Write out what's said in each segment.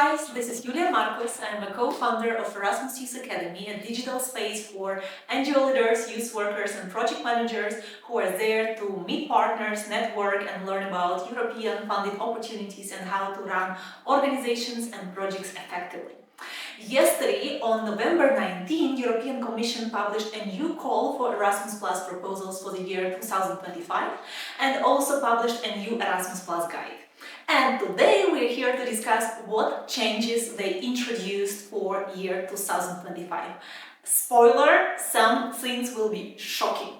guys, this is Julia Marcos. I'm a co-founder of Erasmus Youth Academy, a digital space for NGO leaders, youth workers and project managers who are there to meet partners, network and learn about European funded opportunities and how to run organizations and projects effectively. Yesterday, on November 19, European Commission published a new call for Erasmus Plus proposals for the year 2025 and also published a new Erasmus Plus guide. And today we're here to discuss what changes they introduced for year 2025. Spoiler, some things will be shocking.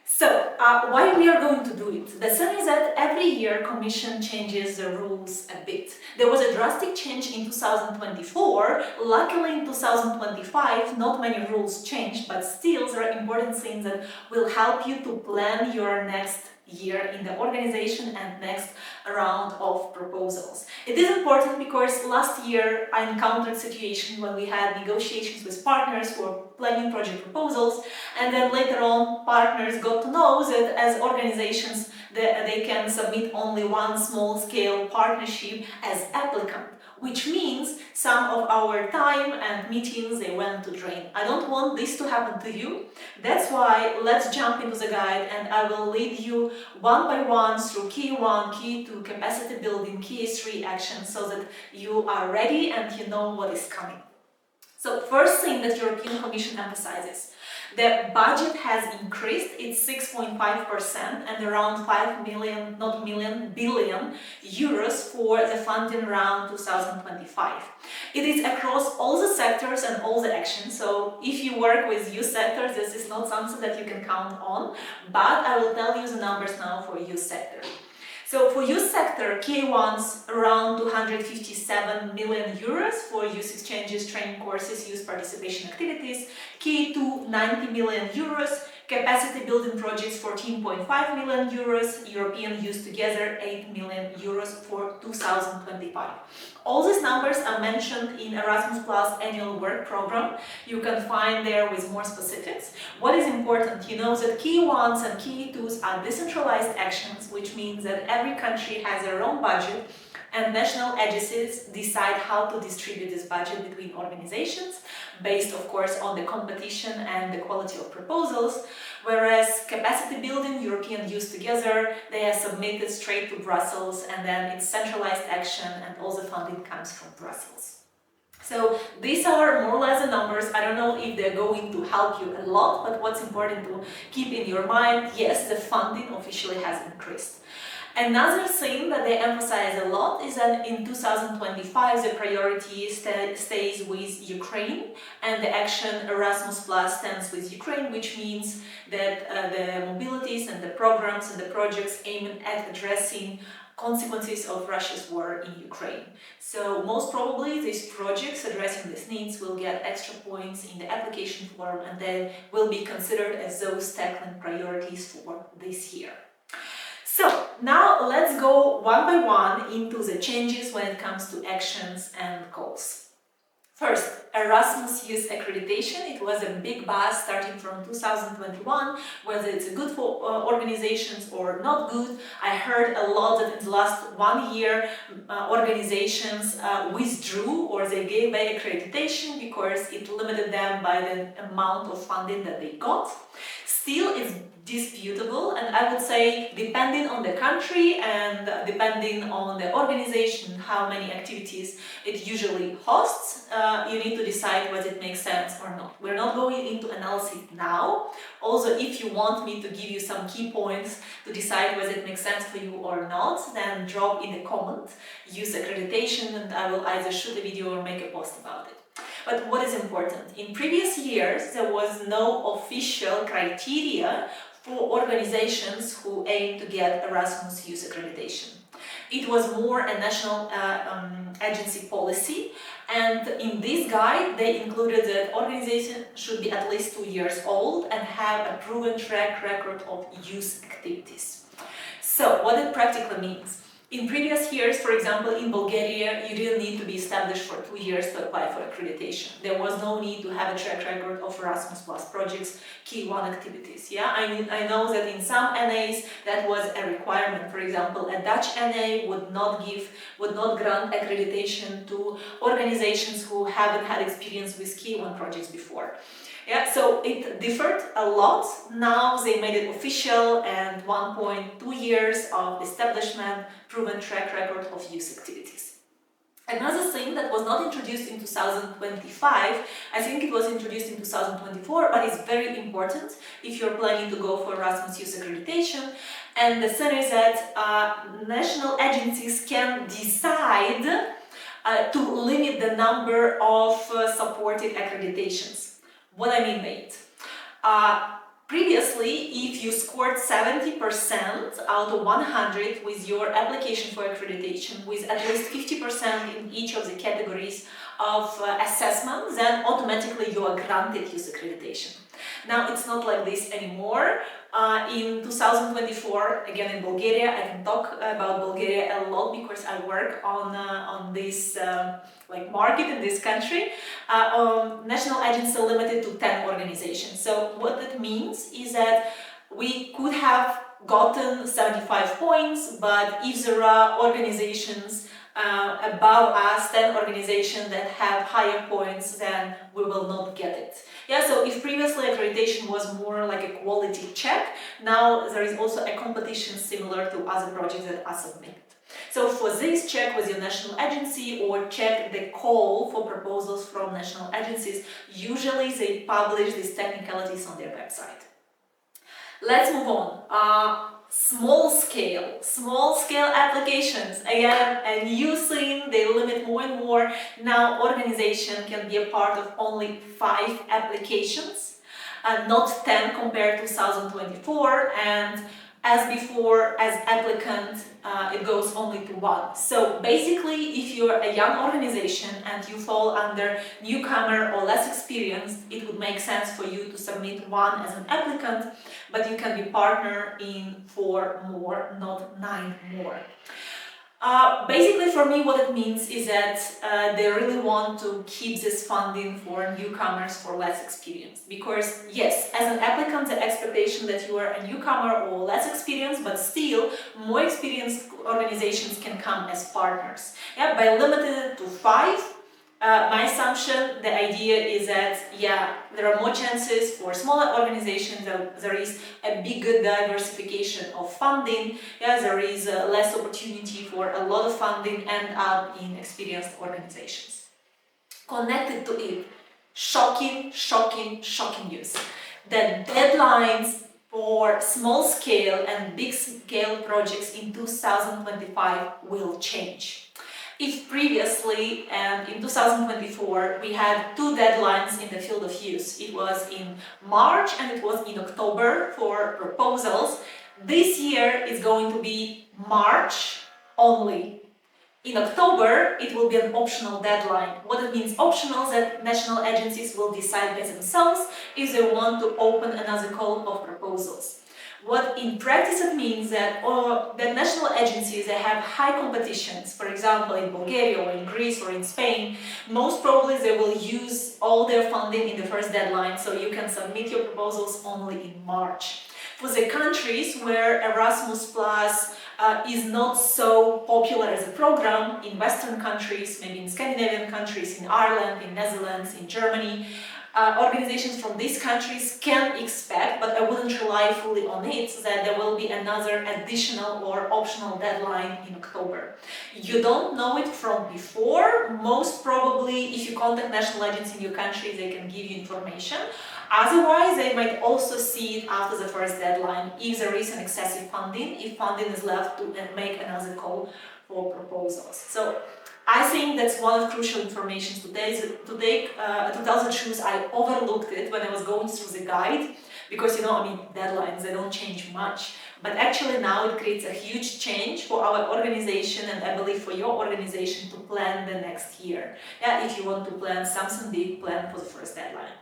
So, why we are going to do it? The thing is that every year Commission changes the rules a bit. There was a drastic change in 2024. Luckily in 2025 not many rules changed, but still there are important things that will help you to plan your next year in the organization and next round of proposals. It is important because last year I encountered a situation when we had negotiations with partners for planning project proposals, and then later on partners got to know that as organizations they can submit only one small-scale partnership as applicant, which means some of our time and meetings they went to drain. I don't want this to happen to you. That's why let's jump into the guide and I will lead you one by one through KA1, KA2, capacity building, KA3 actions so that you are ready and you know what is coming. So first thing that European Commission emphasizes, the budget has increased, it's 6.5% and around 5 million, not million, billion euros for the funding round 2025. It is across all the sectors and all the actions, so if you work with youth sectors, this is not something that you can count on, but I will tell you the numbers now for youth sector. So for youth sector, KA1's around 257 million euros for youth exchanges, training courses, youth participation activities, KA2 90 million euros, capacity building projects 14.5 million euros, European Youth Together 8 million euros for 2025. All these numbers are mentioned in Erasmus Plus annual work program. You can find there with more specifics. What is important, you know that KA1s and KA2s are decentralized actions, which means that every country has their own budget and national agencies decide how to distribute this budget between organizations based, of course, on the competition and the quality of proposals, whereas capacity building, European Youth Together, they are submitted straight to Brussels and then it's centralized action and all the funding comes from Brussels. So these are more or less the numbers. I don't know if they're going to help you a lot, but what's important to keep in your mind, yes, the funding officially has increased. Another thing that they emphasize a lot is that in 2025 the priority stays with Ukraine and the action Erasmus Plus stands with Ukraine, which means that the mobilities and the programs and the projects aim at addressing consequences of Russia's war in Ukraine. So most probably these projects addressing these needs will get extra points in the application form and then will be considered as those tackling priorities for this year. So now let's go one by one into the changes when it comes to actions and goals. First, Erasmus Youth Accreditation. It was a big buzz starting from 2021, whether it's good for organizations or not good. I heard a lot that in the last 1 year organizations withdrew or they gave away accreditation because it limited them by the amount of funding that they got. Still, it's disputable, and I would say depending on the country and depending on the organization how many activities it usually hosts, you need to decide whether it makes sense or not. We're not going into analysis now. Also, if you want me to give you some key points to decide whether it makes sense for you or not, then drop in the comment, use accreditation, and I will either shoot a video or make a post about it. But what is important? In previous years, there was no official criteria for organizations who aim to get Erasmus Youth Accreditation. It was more a national agency policy, and in this guide they included that organization should be at least 2 years old and have a proven track record of youth activities. So what it practically means? In previous years, for example, in Bulgaria, you didn't need to be established for 2 years to apply for accreditation. There was no need to have a track record of Erasmus Plus projects, KA1 activities. Yeah, I know that in some NAs that was a requirement. For example, a Dutch NA would not grant accreditation to organizations who haven't had experience with KA1 projects before. Yeah, so it differed a lot. Now they made it official, and 1.2 years of establishment, proven track record of youth activities. Another thing that was not introduced in 2025, I think it was introduced in 2024, but it's very important if you're planning to go for Erasmus Youth Accreditation. And the thing is that national agencies can decide to limit the number of supported accreditations. What I mean by it? Previously, if you scored 70% out of 100 with your application for accreditation, with at least 50% in each of the categories of assessment, then automatically you are granted youth accreditation. Now it's not like this anymore. In 2024, again in Bulgaria, I can talk about Bulgaria a lot because I work on this market in this country. National agency limited to 10 organizations. So what that means is that we could have gotten 75 points, but if there are organizations above us, 10 organizations that have higher points, then we will not get it. Yeah, so if previously accreditation was more like a quality check, now there is also a competition similar to other projects that are submitted. So for this, check with your national agency or check the call for proposals from national agencies. Usually they publish these technicalities on their website. Let's move on. Small scale applications. Again, a new thing, they limit more and more. Now organization can be a part of only 5 applications, not 10 compared to 2024, and as before, as applicant, it goes only to 1. So basically, if you're a young organization and you fall under newcomer or less experienced, it would make sense for you to submit 1 as an applicant, but you can be partner in 4 more, not 9 more. Basically, for me, what it means is that they really want to keep this funding for newcomers for less experience. Because yes, as an applicant, the expectation that you are a newcomer or less experienced, but still more experienced organizations can come as partners. Yeah, by limiting it to 5, my assumption, the idea is that, yeah, there are more chances for smaller organizations, there is a bigger diversification of funding, yeah, there is less opportunity for a lot of funding end up in experienced organizations. Connected to it, shocking news. The deadlines for small scale and big scale projects in 2025 will change. If previously and in 2024 we had 2 deadlines in the field of use, it was in March and it was in October for proposals, this year is going to be March only. In October, it will be an optional deadline. What it means optional is that national agencies will decide by themselves if they want to open another call of proposals. What in practice it means that national agencies that have high competitions, for example in Bulgaria or in Greece or in Spain, most probably they will use all their funding in the first deadline, so you can submit your proposals only in March. For the countries where Erasmus Plus is not so popular as a program, in Western countries, maybe in Scandinavian countries, in Ireland, in Netherlands, in Germany, organizations from these countries can expect, but I wouldn't rely fully on it, that there will be another additional or optional deadline in October. You don't know it from before. Most probably, if you contact national agency in your country, they can give you information. Otherwise, they might also see it after the first deadline if there is an excessive funding, if funding is left to make another call for proposals. So I think that's one of the crucial information today. To tell the truth, I overlooked it when I was going through the guide because, deadlines, they don't change much. But actually now it creates a huge change for our organization and I believe for your organization to plan the next year. Yeah, if you want to plan something big, plan for the first deadline.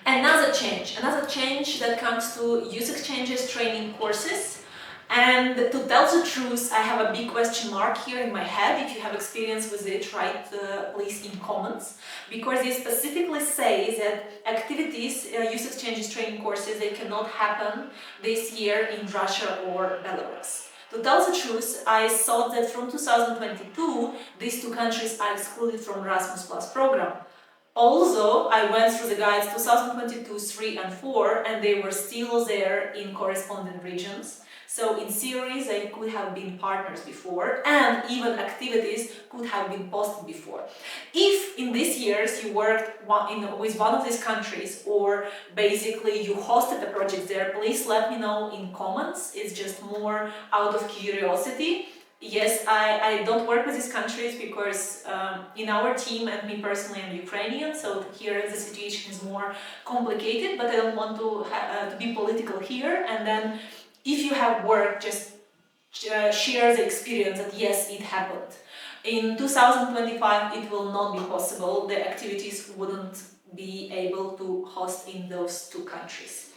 Another change that comes to youth exchanges training courses. And to tell the truth, I have a big question mark here in my head. If you have experience with it, write please in comments, because they specifically say that activities, youth exchanges, training courses, they cannot happen this year in Russia or Belarus. To tell the truth, I thought that from 2022, these two countries are excluded from Erasmus Plus program. Also, I went through the guides 2022, 3 and 4, and they were still there in corresponding regions. So in theory, they could have been partners before, and even activities could have been posted before. If in these years you worked with one of these countries, or basically you hosted a project there, please let me know in comments. It's just more out of curiosity. Yes, I don't work with these countries because in our team and me personally I'm Ukrainian, so here the situation is more complicated, but I don't want to be political here. And then if you have work, just share the experience that yes, it happened. In 2025 it will not be possible, the activities wouldn't be able to host in those two countries.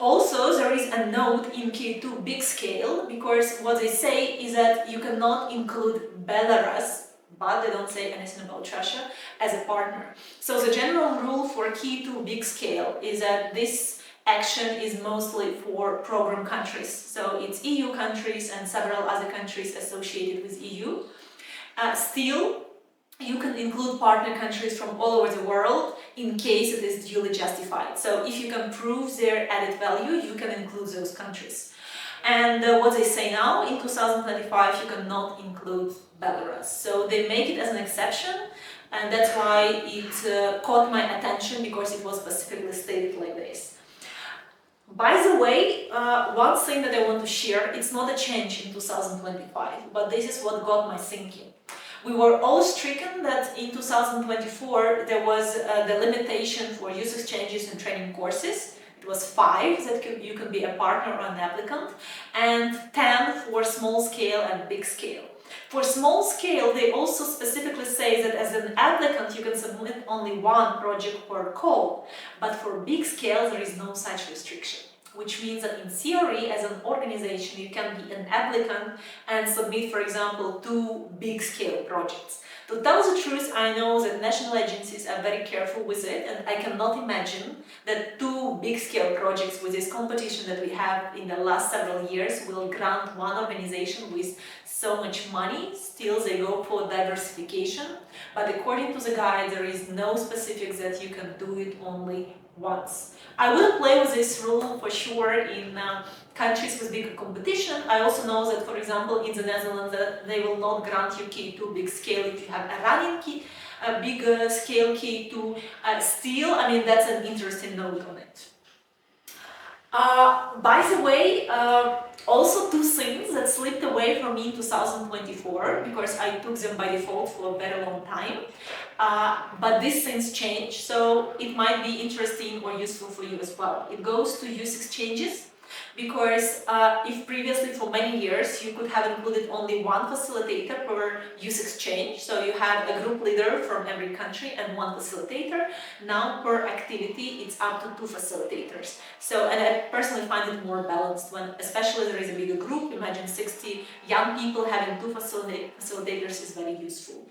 Also, there is a note in K2 big scale, because what they say is that you cannot include Belarus, but they don't say anything about Russia, as a partner. So the general rule for K2 big scale is that this action is mostly for program countries. So it's EU countries and several other countries associated with EU. Still, you can include partner countries from all over the world in case it is duly justified. So if you can prove their added value, you can include those countries. And what they say now, in 2025, you cannot include Belarus. So they make it as an exception, and that's why it caught my attention, because it was specifically stated like this. By the way, one thing that I want to share, it's not a change in 2025, but this is what got my thinking. We were all stricken that in 2024 there was the limitation for youth exchanges and training courses. It was 5 that you can be a partner or an applicant, and 10 for small scale and big scale. For small scale, they also specifically say that as an applicant you can submit only 1 project per call, but for big scale there is no such restriction. Which means that in theory, as an organization, you can be an applicant and submit, for example, 2 big-scale projects. To tell the truth, I know that national agencies are very careful with it, and I cannot imagine that 2 big-scale projects with this competition that we have in the last several years will grant one organization with so much money. Still, they go for diversification, but according to the guide, there is no specifics that you can do it only once. I will play with this rule for sure in countries with bigger competition. I also know that, for example, in the Netherlands, that they will not grant you K2 big scale if you have a running big scale K2. Still, I mean, that's an interesting note on it. By the way, also 2 things that slipped away from me in 2024, because I took them by default for a very long time. But these things change, so it might be interesting or useful for you as well. It goes to youth exchanges, because if previously for many years you could have included only 1 facilitator per youth exchange, so you have a group leader from every country and 1 facilitator, now per activity it's up to 2 facilitators. So, and I personally find it more balanced when, especially there is a bigger group, imagine 60 young people having 2 facilitators is very useful.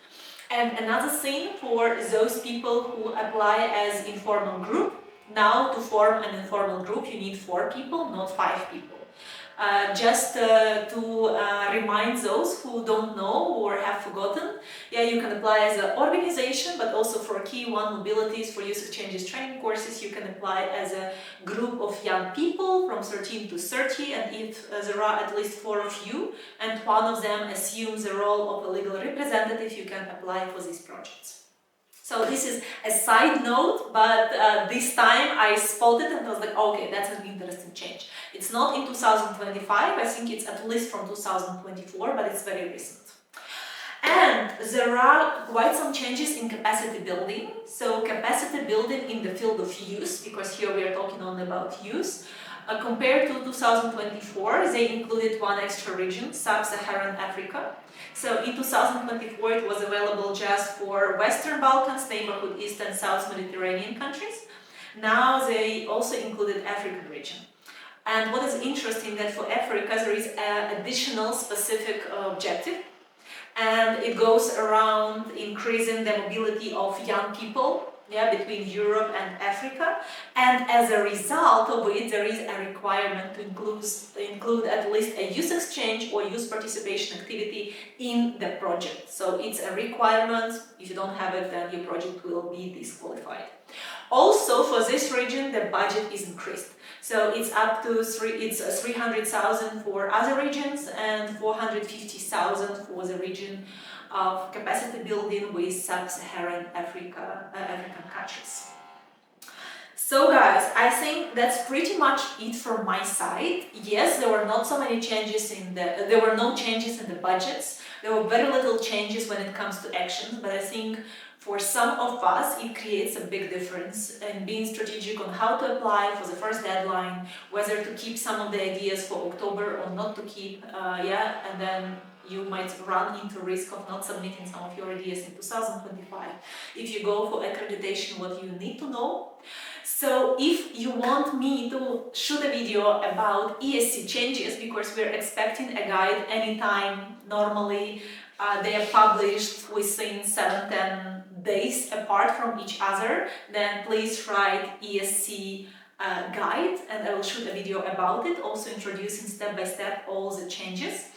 And another thing for those people who apply as informal group, now to form an informal group you need 4 people, not 5 people. Just to remind those who don't know or have forgotten, yeah, you can apply as an organization, but also for KA1 mobilities, for youth exchanges training courses, you can apply as a group of young people from 13 to 30, and if there are at least 4 of you, and one of them assumes the role of a legal representative, you can apply for these projects. So this is a side note, but this time I spotted and I was like, okay, that's an interesting change. It's not in 2025, I think it's at least from 2024, but it's very recent. And there are quite some changes in capacity building. So capacity building in the field of youth, because here we are talking only about youth. Compared to 2024, they included 1 extra region, Sub-Saharan Africa. So in 2024, it was available just for Western Balkans, neighborhood East and South Mediterranean countries. Now they also included African region. And what is interesting that for Africa there is an additional specific objective, and it goes around increasing the mobility of young people, yeah, between Europe and Africa, and as a result of it there is a requirement to include at least a youth exchange or youth participation activity in the project. So it's a requirement. If you don't have it, then your project will be disqualified. Also, for this region, the budget is increased. So it's up to 300,000 for other regions and 450,000 for the region of capacity building with sub-Saharan African countries. So guys, I think that's pretty much it from my side. Yes, there were not so many changes there were no changes in the budgets. There were very little changes when it comes to actions, but I think for some of us, it creates a big difference in being strategic on how to apply for the first deadline, whether to keep some of the ideas for October or not to keep, and then you might run into risk of not submitting some of your ideas in 2025. If you go for accreditation, what you need to know. So if you want me to shoot a video about ESC changes, because we're expecting a guide anytime, normally they are published within 7-10 days apart from each other, then please write ESC guide and I will shoot a video about it, also introducing step by step all the changes.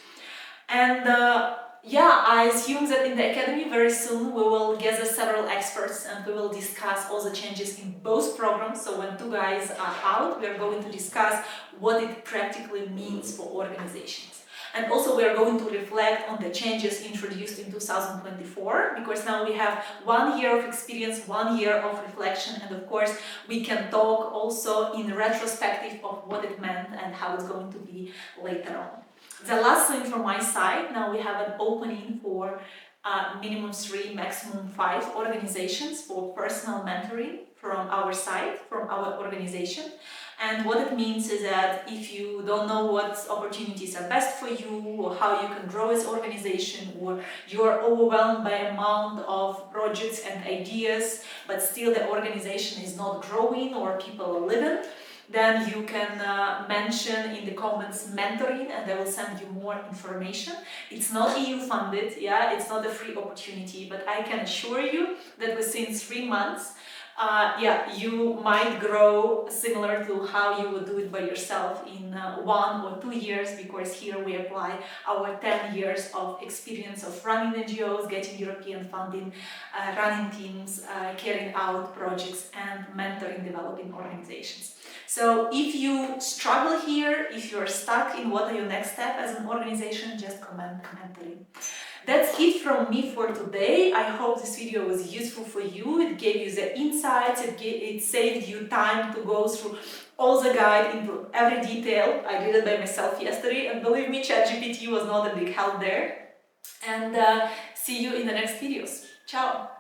And I assume that in the Academy very soon we will gather several experts and we will discuss all the changes in both programs. So when two guys are out, we are going to discuss what it practically means for organizations. And also we are going to reflect on the changes introduced in 2024, because now we have 1 year of experience, 1 year of reflection, and of course we can talk also in retrospective of what it meant and how it's going to be later on. The last thing from my side, now we have an opening for minimum 3, maximum 5 organizations for personal mentoring from our side, from our organization. And what it means is that if you don't know what opportunities are best for you, or how you can grow as an organization, or you're overwhelmed by amount of projects and ideas, but still the organization is not growing or people are leaving, then you can mention in the comments mentoring and I will send you more information. It's not EU funded, it's not a free opportunity, but I can assure you that within 3 months, you might grow similar to how you would do it by yourself in 1 or 2 years, because here we apply our 10 years of experience of running NGOs, getting European funding, running teams, carrying out projects and mentoring developing organizations. So if you struggle here, if you're stuck in what are your next step as an organization, just comment mentoring. That's it from me for today. I hope this video was useful for you. It gave you the insights, it saved you time to go through all the guide into every detail. I did it by myself yesterday, and believe me, ChatGPT was not a big help there. And see you in the next videos. Ciao!